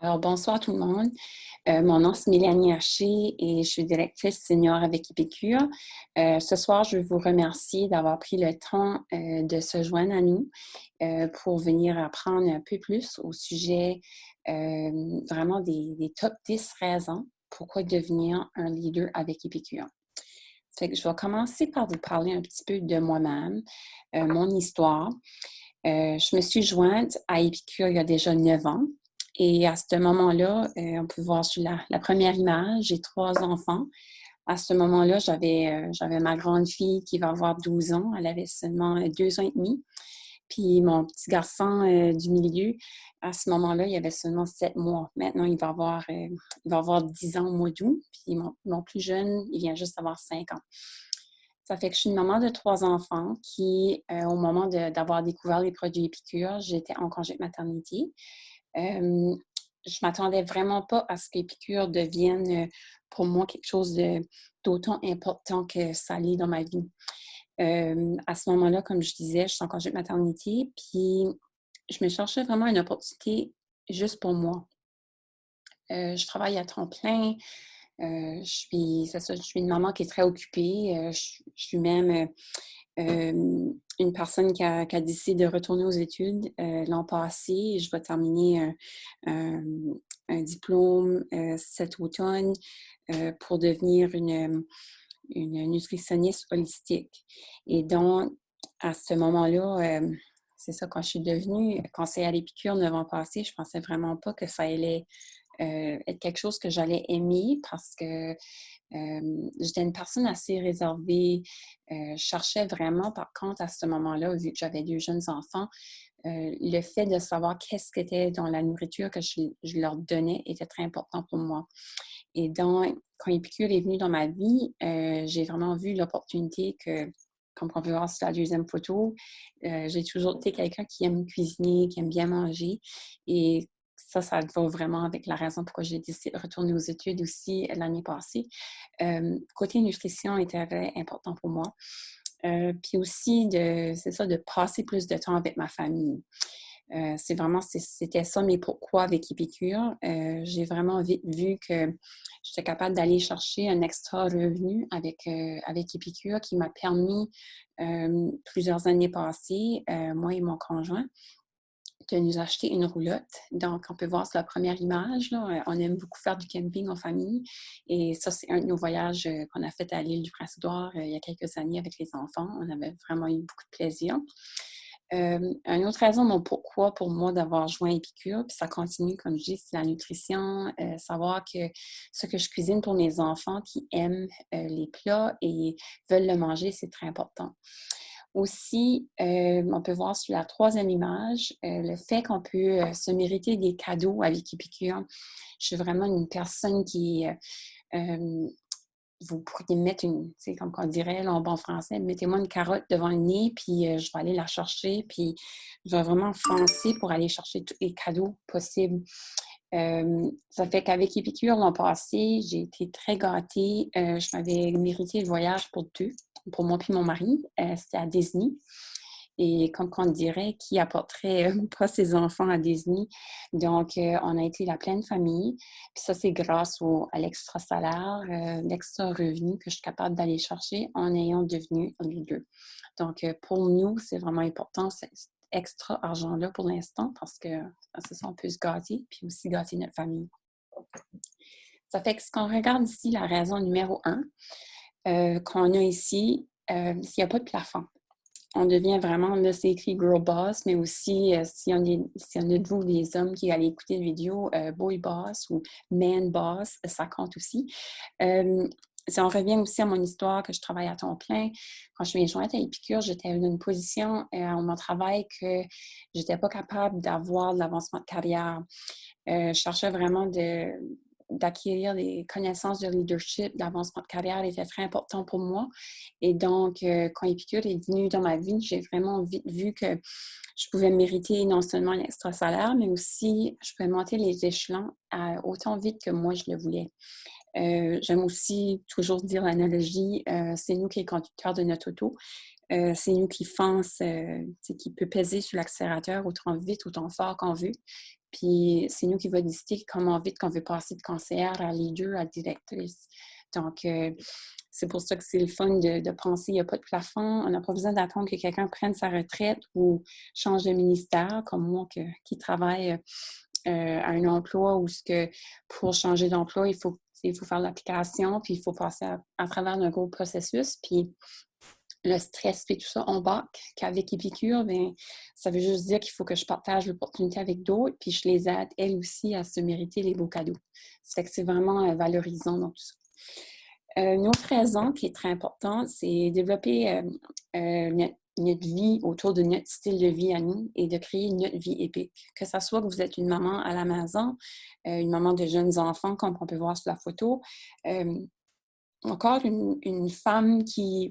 Alors, bonsoir tout le monde. Mon nom c'est Mélanie Haché et je suis directrice senior avec Épicure. Ce soir, je veux vous remercier d'avoir pris le temps de se joindre à nous pour venir apprendre un peu plus au sujet vraiment des top 10 raisons pourquoi devenir un leader avec Épicure. Fait que je vais commencer par vous parler un petit peu de moi-même, mon histoire. Je me suis jointe à Épicure il y a déjà 9 ans. Et à ce moment-là, on peut voir sur la première image, j'ai 3 enfants. À ce moment-là, j'avais ma grande fille qui va avoir 12 ans. Elle avait seulement 2 ans et demi. Puis mon petit garçon du milieu, à ce moment-là, il avait seulement 7 mois. Maintenant, il va avoir 10 ans au mois d'août. Puis mon plus jeune, il vient juste d'avoir 5 ans. Ça fait que je suis une maman de 3 enfants qui, au moment d'avoir découvert les produits Épicure, j'étais en congé de maternité. Je m'attendais vraiment pas à ce qu'Épicure devienne pour moi quelque chose d'autant important que ça l'est dans ma vie. À ce moment-là, comme je disais, je suis en congé de maternité, puis je me cherchais vraiment une opportunité juste pour moi. Je travaille à temps plein. C'est ça, je suis une maman qui est très occupée. Je suis même une personne qui a décidé de retourner aux études l'an passé. Je vais terminer un, un diplôme cet automne pour devenir une nutritionniste holistique. Et donc, à ce moment-là, c'est ça, quand je suis devenue conseillère à l'Épicure 9 ans passés, je pensais vraiment pas que ça allait être quelque chose que j'allais aimer parce que j'étais une personne assez réservée. Je cherchais vraiment, par contre, à ce moment-là, vu que j'avais 2 jeunes enfants, le fait de savoir qu'est-ce qui était dans la nourriture que je leur donnais était très important pour moi. Et donc, quand Épicure est venu dans ma vie, j'ai vraiment vu l'opportunité que, comme on peut voir sur la deuxième photo, j'ai toujours été quelqu'un qui aime cuisiner, qui aime bien manger. Et ça va vraiment avec la raison pourquoi j'ai décidé de retourner aux études aussi l'année passée. Côté nutrition était très important pour moi. Puis aussi, c'est ça, de passer plus de temps avec ma famille. C'était ça mes pourquoi avec Épicure. J'ai vraiment vite vu que j'étais capable d'aller chercher un extra revenu avec Épicure qui m'a permis plusieurs années passées, moi et mon conjoint, de nous acheter une roulotte. Donc, on peut voir sur la première image, là, on aime beaucoup faire du camping en famille. Et ça, c'est un de nos voyages qu'on a fait à l'île du Prince-Édouard il y a quelques années avec les enfants. On avait vraiment eu beaucoup de plaisir. Une autre raison, mon pourquoi pour moi d'avoir joint Épicure, puis ça continue, comme je dis, c'est la nutrition, savoir que ce que je cuisine pour mes enfants qui aiment les plats et veulent le manger, c'est très important. Aussi, on peut voir sur la troisième image le fait qu'on peut se mériter des cadeaux avec Épicure. Je suis vraiment une personne qui vous pourriez mettre tu sais, comme on dirait là, en bon français, mettez-moi une carotte devant le nez, puis je vais aller la chercher, puis je vais vraiment foncer pour aller chercher tous les cadeaux possibles. Ça fait qu'avec Épicure l'an passé, j'ai été très gâtée. Je m'avais mérité le voyage pour deux, pour moi puis mon mari. C'était à Disney. Et comme on dirait, qui apporterait pas ses enfants à Disney? Donc, on a été la pleine famille. Puis ça, c'est grâce à l'extra salaire, l'extra revenu que je suis capable d'aller chercher en ayant devenu leader. Donc, pour nous, c'est vraiment important, cet extra argent-là pour l'instant, parce que c'est ça, on peut se gâter, puis aussi gâter notre famille. Ça fait que ce qu'on regarde ici, la raison numéro 1 qu'on a ici, s'il n'y a pas de plafond. On devient vraiment, là, c'est écrit Girl Boss, mais aussi, s'il y en a de vous, des hommes qui allaient écouter la vidéo, Boy Boss ou Man Boss, ça compte aussi. Si on revient aussi à mon histoire, que je travaille à temps plein, quand je m'ai jointe à Épicure, j'étais dans une position à mon travail que je n'étais pas capable d'avoir de l'avancement de carrière. Je cherchais vraiment d'acquérir des connaissances de leadership, d'avancement de carrière était très important pour moi. Et donc, quand Épicure est venu dans ma vie, j'ai vraiment vite vu que je pouvais mériter non seulement un extra salaire, mais aussi je pouvais monter les échelons autant vite que moi je le voulais. J'aime aussi toujours dire l'analogie, c'est nous qui sommes conducteurs de notre auto. C'est nous qui fonce, qui peut peser sur l'accélérateur autant vite, autant fort qu'on veut. Puis c'est nous qui va décider comment vite qu'on veut passer de conseillère à leader à directrice. Donc, c'est pour ça que c'est le fun de penser, il n'y a pas de plafond, on n'a pas besoin d'attendre que quelqu'un prenne sa retraite ou change de ministère, comme moi qui travaille à un emploi où ce que pour changer d'emploi, il faut faire l'application, puis il faut passer à travers un gros processus. Puis le stress et tout ça, on bac qu'avec Épicure, bien, ça veut juste dire qu'il faut que je partage l'opportunité avec d'autres, puis je les aide, elles aussi, à se mériter les beaux cadeaux. Ça fait que c'est vraiment valorisant dans tout ça. Une autre raison qui est très importante, c'est développer notre vie autour de notre style de vie à nous et de créer notre vie épique. Que ce soit que vous êtes une maman à la maison, une maman de jeunes enfants, comme on peut voir sur la photo, encore une femme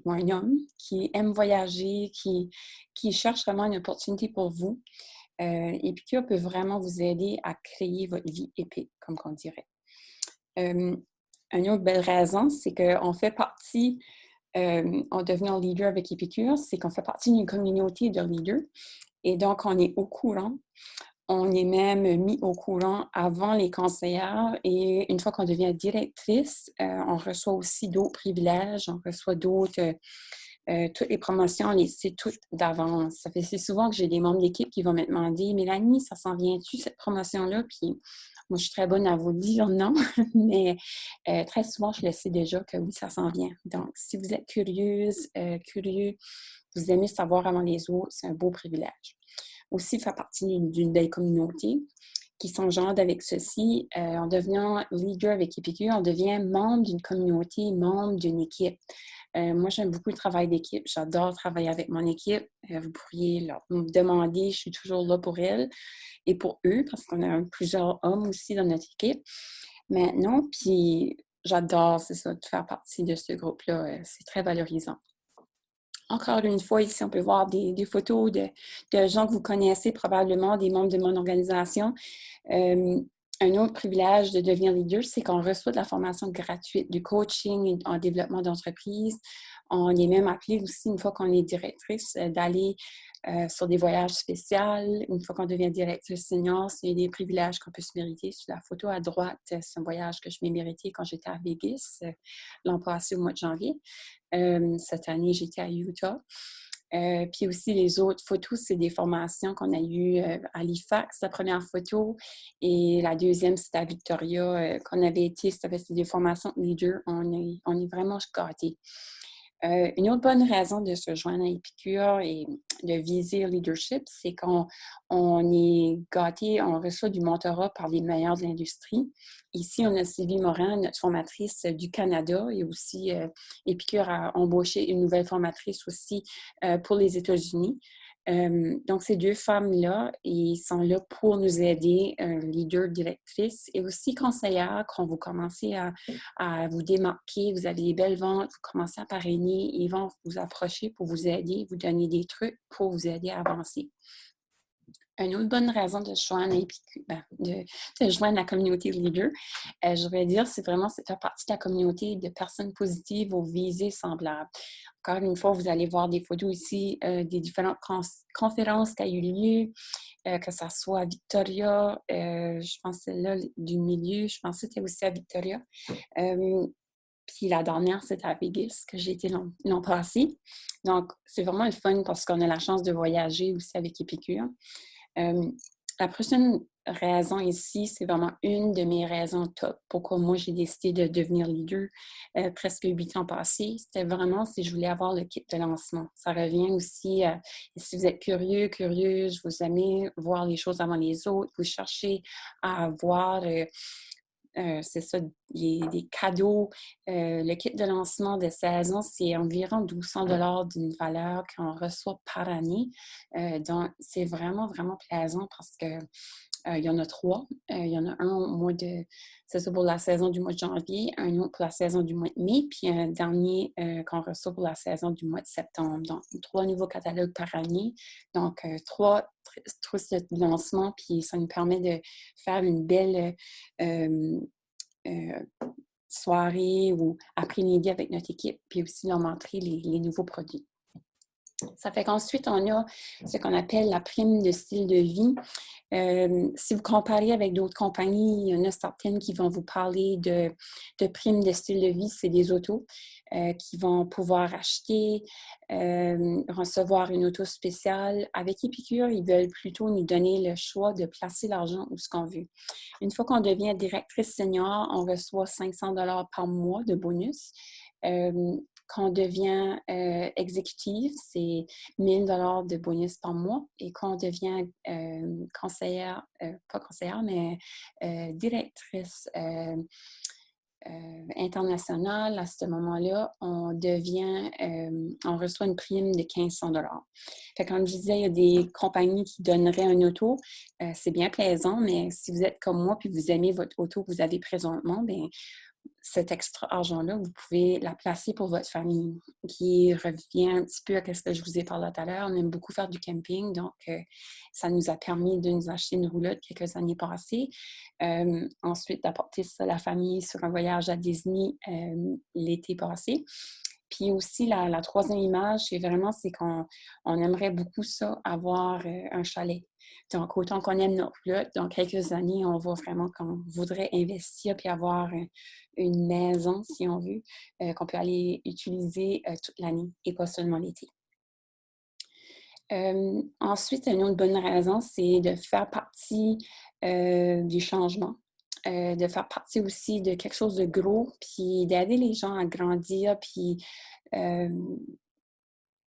ou un homme qui aime voyager, qui cherche vraiment une opportunité pour vous. Épicure peut vraiment vous aider à créer votre vie épique, comme on dirait. Une autre belle raison, c'est qu'on fait partie, en devenant leader avec Épicure, c'est qu'on fait partie d'une communauté de leaders. Et donc, on est au courant. On est même mis au courant avant les conseillères. Et une fois qu'on devient directrice, on reçoit aussi d'autres privilèges. On reçoit d'autres... toutes les promotions, c'est toutes d'avance. Ça fait c'est souvent que j'ai des membres d'équipe qui vont me demander « Mélanie, ça s'en vient-tu, cette promotion-là? » Puis moi, je suis très bonne à vous dire non, mais très souvent, je le sais déjà que oui, ça s'en vient. Donc, si vous êtes curieuse, curieux, vous aimez savoir avant les autres, c'est un beau privilège. Aussi, faire partie d'une belle communauté qui s'engendre avec ceci. En devenant leader avec Épicure, on devient membre d'une communauté, membre d'une équipe. Moi, j'aime beaucoup le travail d'équipe. J'adore travailler avec mon équipe. Vous pourriez leur demander, je suis toujours là pour elles et pour eux, parce qu'on a plusieurs hommes aussi dans notre équipe maintenant. Puis j'adore, c'est ça, de faire partie de ce groupe-là. C'est très valorisant. Encore une fois, ici, on peut voir des photos de gens que vous connaissez, probablement des membres de mon organisation. Un autre privilège de devenir leader, c'est qu'on reçoit de la formation gratuite, du coaching en développement d'entreprise. On est même appelé aussi, une fois qu'on est directrice, d'aller sur des voyages spéciaux. Une fois qu'on devient directrice senior, c'est des privilèges qu'on peut se mériter. Sur la photo à droite, c'est un voyage que je m'ai mérité quand j'étais à Vegas l'an passé au mois de janvier. Cette année, j'étais à Utah. Puis aussi, les autres photos, c'est des formations qu'on a eues à l'IFAC, la première photo. Et la deuxième, c'était à Victoria, qu'on avait été, c'était des formations de leader. On est vraiment gâtés. Une autre bonne raison de se joindre à Épicure et de viser le leadership, c'est qu'on est gâté, on reçoit du mentorat par les meilleurs de l'industrie. Ici, on a Sylvie Morin, notre formatrice du Canada, et aussi Épicure a embauché une nouvelle formatrice aussi pour les États-Unis. Donc, ces deux femmes-là, ils sont là pour nous aider, leader, directrice, et aussi conseillère, quand vous commencez à vous démarquer, vous avez des belles ventes, vous commencez à parrainer, ils vont vous approcher pour vous aider, vous donner des trucs pour vous aider à avancer. Une autre bonne raison de joindre, de joindre la communauté leader, je vais dire, c'est vraiment de faire partie de la communauté de personnes positives aux visées semblables. Encore une fois, vous allez voir des photos ici des différentes conférences qui ont eu lieu, que ce soit à Victoria, je pense celle-là du milieu, je pense que c'était aussi à Victoria. Puis la dernière, c'était à Vegas, que j'ai été l'an passé. Donc, c'est vraiment le fun parce qu'on a la chance de voyager aussi avec Épicure. La prochaine raison ici, c'est vraiment une de mes raisons top. Pourquoi moi, j'ai décidé de devenir leader presque 8 ans passés. C'était vraiment si je voulais avoir le kit de lancement. Ça revient aussi si vous êtes curieux, curieuse, vous aimez voir les choses avant les autres, vous cherchez à avoir... c'est ça, des cadeaux. Le kit de lancement de saison, c'est environ 1200 $ d'une valeur qu'on reçoit par année. Donc, c'est vraiment, vraiment plaisant parce que il y en a 3. Il y en a un au mois de... C'est ça pour la saison du mois de janvier, un autre pour la saison du mois de mai, puis un dernier qu'on reçoit pour la saison du mois de septembre. Donc, 3 nouveaux catalogues par année. Donc, 3 de lancement, puis ça nous permet de faire une belle soirée ou après-midi avec notre équipe, puis aussi leur montrer les nouveaux produits. Ça fait qu'ensuite, on a ce qu'on appelle la prime de style de vie. Si vous comparez avec d'autres compagnies, il y en a certaines qui vont vous parler de primes de style de vie, c'est des autos qui vont pouvoir acheter, recevoir une auto spéciale. Avec Épicure, ils veulent plutôt nous donner le choix de placer l'argent où ce qu'on veut. Une fois qu'on devient directrice senior, on reçoit 500 $ par mois de bonus. Quand on devient exécutive, c'est 1 000 $ de bonus par mois. Et quand on devient conseillère, pas conseillère, mais directrice internationale, à ce moment-là, on reçoit une prime de 1 500 $. Fait que comme je disais, il y a des compagnies qui donneraient un auto. C'est bien plaisant, mais si vous êtes comme moi puis vous aimez votre auto que vous avez présentement, bien, cet extra argent-là, vous pouvez la placer pour votre famille, qui revient un petit peu à ce que je vous ai parlé tout à l'heure. On aime beaucoup faire du camping, donc ça nous a permis de nous acheter une roulotte quelques années passées. Ensuite, d'apporter ça à la famille sur un voyage à Disney l'été passé. Puis aussi, la troisième image, c'est qu'on aimerait beaucoup ça, avoir un chalet. Donc, autant qu'on aime notre roulotte, dans quelques années, on voit vraiment qu'on voudrait investir puis avoir une maison, si on veut, qu'on peut aller utiliser toute l'année et pas seulement l'été. Ensuite, une autre bonne raison, c'est de faire partie du changement, de faire partie aussi de quelque chose de gros, puis d'aider les gens à grandir, puis de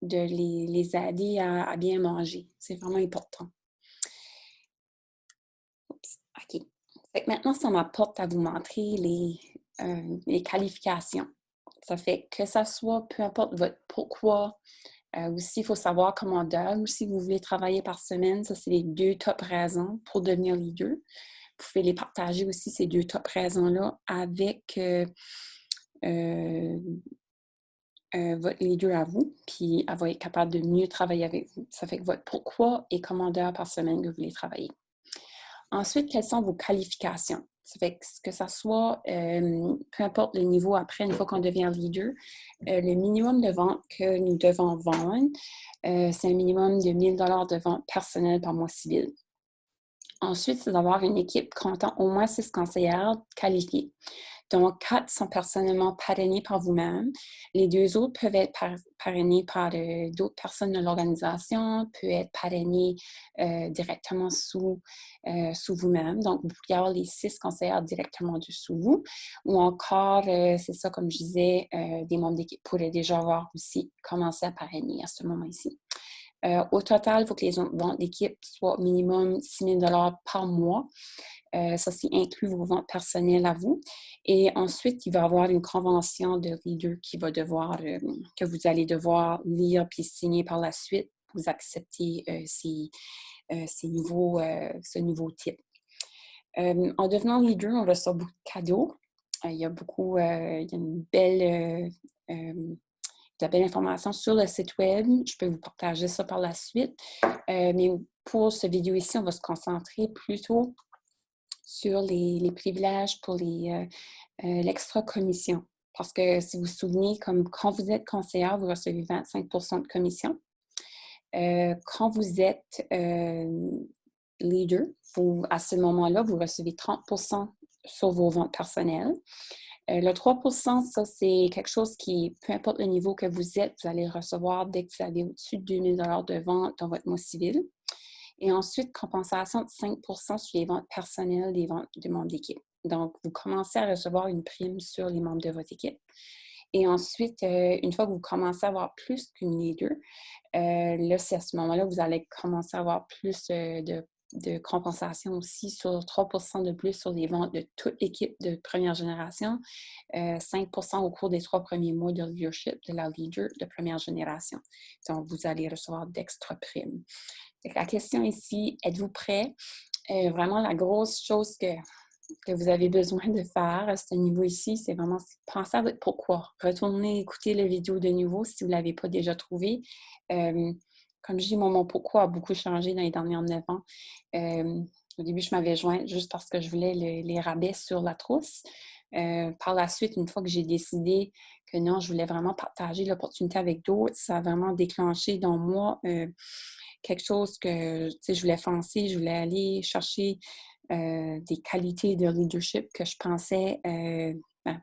les aider à bien manger. C'est vraiment important. Oups, OK. Fait que maintenant, ça m'apporte à vous montrer les qualifications. Ça fait que ça soit, peu importe votre pourquoi, aussi, il faut savoir commandeur ou si vous voulez travailler par semaine. Ça, c'est les 2 top raisons pour devenir leader. Vous pouvez les partager aussi, ces 2 top raisons-là, avec votre leader à vous, puis elle va être capable de mieux travailler avec vous. Ça fait que votre pourquoi est commandeur par semaine que vous voulez travailler. Ensuite, quelles sont vos qualifications? Ça fait que ça soit, peu importe le niveau après, une fois qu'on devient leader, le minimum de vente que nous devons vendre, c'est un minimum de 1 000 $ de vente personnelle par mois civil. Ensuite, c'est d'avoir une équipe comptant au moins 6 conseillères qualifiées. Donc, 4 sont personnellement parrainés par vous-même. Les 2 autres peuvent être parrainés par d'autres personnes de l'organisation, peuvent être parrainés directement sous vous-même. Donc, vous pouvez avoir les 6 conseillères directement dessous vous. Ou encore, c'est ça, comme je disais, des membres d'équipe pourraient déjà avoir aussi commencé à parrainer à ce moment-ci. Au total, il faut que les ventes d'équipe soient au minimum 6 000 $ par mois. Ça, c'est inclus vos ventes personnelles à vous. Et ensuite, il va y avoir une convention de leader que vous allez devoir lire puis signer par la suite pour vous accepter ce nouveau type. En devenant leader, on reçoit beaucoup de cadeaux. Il y a une belle de la belle information sur le site web. Je peux vous partager ça par la suite. Mais pour cette vidéo ici, on va se concentrer plutôt sur les privilèges pour l'extra commission. Parce que si vous vous souvenez, comme quand vous êtes conseillère, vous recevez 25 % de commission. Quand vous êtes leader, à ce moment-là, vous recevez 30 % sur vos ventes personnelles. Le 3 % ça, c'est quelque chose qui, peu importe le niveau que vous êtes, vous allez recevoir dès que vous avez au-dessus de 2 000 $ de vente dans votre mois civil. Et ensuite, compensation de 5 % sur les ventes personnelles des ventes de membres d'équipe. Donc, vous commencez à recevoir une prime sur les membres de votre équipe. Et ensuite, une fois que vous commencez à avoir plus qu'une leader, là, c'est à ce moment-là que vous allez commencer à avoir plus de compensation aussi sur 3 % de plus sur les ventes de toute l'équipe de première génération, 5 % au cours des 3 premiers mois de leadership de la leader de première génération. Donc, vous allez recevoir d'extra primes. La question ici, êtes-vous prêt? Vraiment, la grosse chose que vous avez besoin de faire à ce niveau ici, c'est vraiment penser à votre pourquoi. Retournez écouter la vidéo de nouveau si vous ne l'avez pas déjà trouvé. Comme je dis, mon pourquoi a beaucoup changé dans les dernières 9 ans. Au début, je m'avais jointe juste parce que je voulais les rabais sur la trousse. Par la suite, une fois que j'ai décidé que non, je voulais vraiment partager l'opportunité avec d'autres, ça a vraiment déclenché dans moi quelque chose que, tu sais, je voulais foncer, je voulais aller chercher des qualités de leadership que je pensais,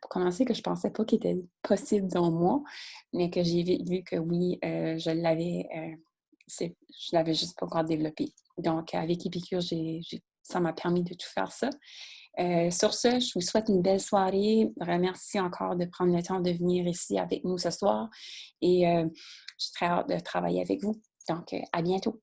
pour commencer, que je pensais pas qu'il était possible dans moi, mais que j'ai vu que oui, je l'avais, je l'avais juste pas encore développé. Donc, avec Épicure, ça m'a permis de tout faire ça. Sur ce, je vous souhaite une belle soirée. Remercie encore de prendre le temps de venir ici avec nous ce soir et j'ai très hâte de travailler avec vous. Donc, à bientôt.